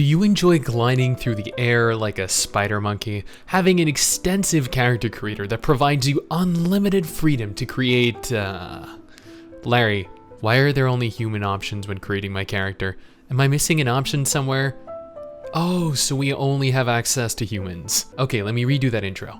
Do you enjoy gliding through the air like a spider monkey, having an extensive character creator that provides you unlimited freedom to create, Larry, why are there only human options when creating my character? Am I missing an option somewhere? Oh, so we only have access to humans. Okay, let me redo that intro.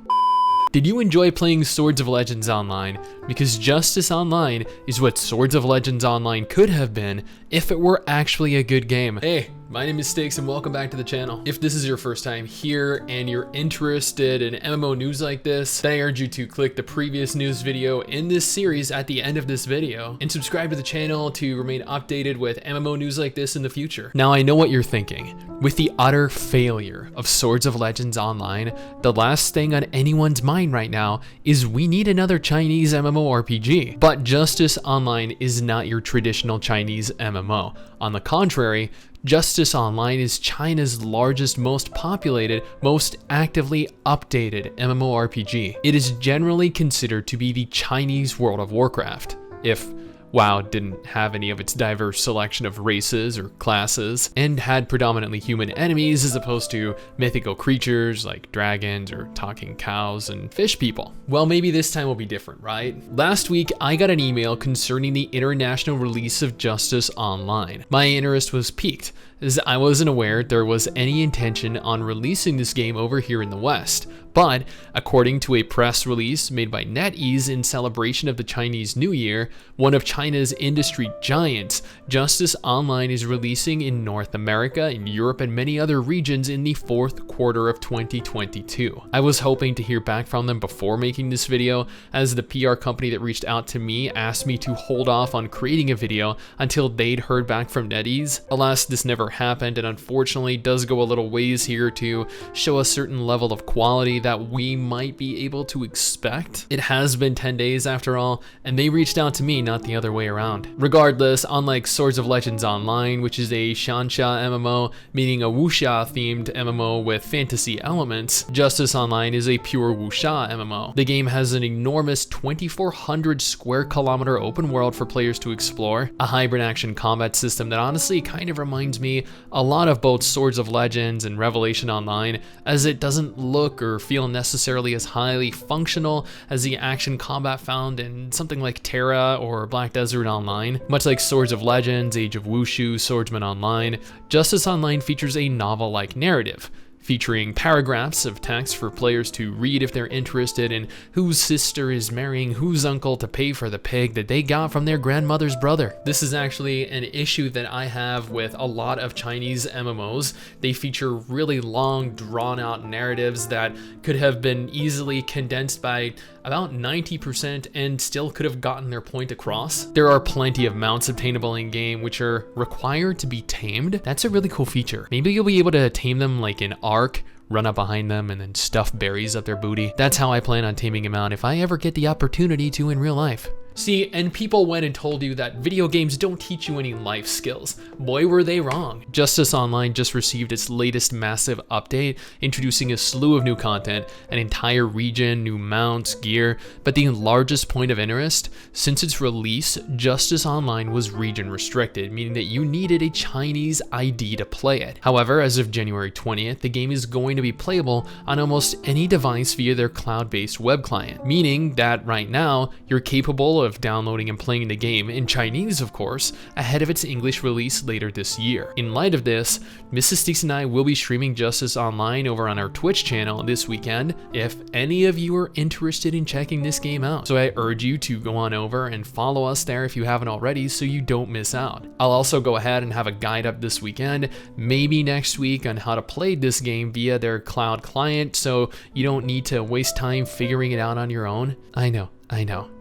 Did you enjoy playing Swords of Legends Online? Because Justice Online is what Swords of Legends Online could have been if it were actually a good game. Hey, my name is STIX and welcome back to the channel. If this is your first time here and you're interested in MMO news like this, then I urge you to click the previous news video in this series at the end of this video and subscribe to the channel to remain updated with MMO news like this in the future. Now I know what you're thinking. With the utter failure of Swords of Legends Online, the last thing on anyone's mind right now is we need another Chinese MMORPG. But Justice Online is not your traditional Chinese MMO. On the contrary, Justice Online is China's largest, most populated, most actively updated MMORPG. It is generally considered to be the Chinese World of Warcraft, if WoW didn't have any of its diverse selection of races or classes, and had predominantly human enemies as opposed to mythical creatures like dragons or talking cows and fish people. Well, maybe this time will be different, right? Last week, I got an email concerning the international release of Justice Online. My interest was piqued, as I wasn't aware there was any intention on releasing this game over here in the West. But according to a press release made by NetEase in celebration of the Chinese New Year, one of China's industry giants, Justice Online is releasing in North America, in Europe, and many other regions in the fourth quarter of 2022. I was hoping to hear back from them before making this video, as the PR company that reached out to me asked me to hold off on creating a video until they'd heard back from NetEase. Alas, this never happened, and unfortunately does go a little ways here to show a certain level of quality that we might be able to expect. It has been 10 days after all, and they reached out to me, not the other way around. Regardless, unlike Swords of Legends Online, which is a Xianxia MMO, meaning a Wuxia-themed MMO with fantasy elements, Justice Online is a pure Wuxia MMO. The game has an enormous 2,400 square kilometer open world for players to explore, a hybrid action combat system that honestly kind of reminds me a lot of both Swords of Legends and Revelation Online, as it doesn't look or feel necessarily as highly functional as the action combat found in something like Terra or Black Desert Online. Much like Swords of Legends, Age of Wushu, Swordsman Online, Justice Online features a novel-like narrative, featuring paragraphs of text for players to read if they're interested in whose sister is marrying whose uncle to pay for the pig that they got from their grandmother's brother. This is actually an issue that I have with a lot of Chinese MMOs. They feature really long, drawn-out narratives that could have been easily condensed by about 90% and still could have gotten their point across. There are plenty of mounts obtainable in-game which are required to be tamed. That's a really cool feature. Maybe you'll be able to tame them like in Ark, run up behind them and then stuff berries up their booty. That's how I plan on taming a mount if I ever get the opportunity to in real life. See, and people went and told you that video games don't teach you any life skills. Boy, were they wrong. Justice Online just received its latest massive update, introducing a slew of new content, an entire region, new mounts, gear, but the largest point of interest, since its release, Justice Online was region restricted, meaning that you needed a Chinese ID to play it. However, as of January 20th, the game is going to be playable on almost any device via their cloud-based web client, meaning that right now, you're capable of downloading and playing the game in Chinese, of course, ahead of its English release later this year. In light of this, MRSSTIX and I will be streaming Justice Online over on our Twitch channel this weekend if any of you are interested in checking this game out. So I urge you to go on over and follow us there if you haven't already so you don't miss out. I'll also go ahead and have a guide up this weekend, maybe next week, on how to play this game via their cloud client so you don't need to waste time figuring it out on your own. I know.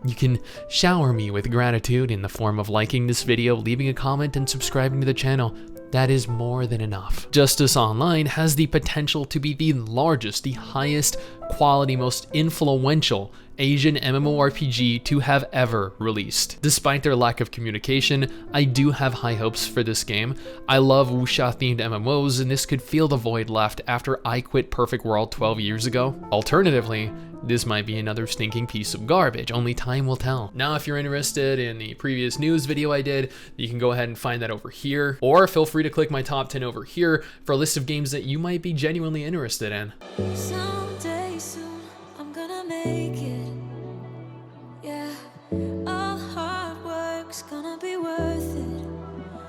You can shower me with gratitude in the form of liking this video, leaving a comment, and subscribing to the channel. That is more than enough. Justice Online has the potential to be the largest, the highest quality, most influential Asian MMORPG to have ever released. Despite their lack of communication, I do have high hopes for this game. I love Wuxia-themed MMOs, and this could fill the void left after I quit Perfect World 12 years ago. Alternatively, this might be another stinking piece of garbage. Only time will tell. Now, if you're interested in the previous news video I did, you can go ahead and find that over here, or feel free to click my top 10 over here for a list of games that you might be genuinely interested in. Someday soon, I'm gonna make it.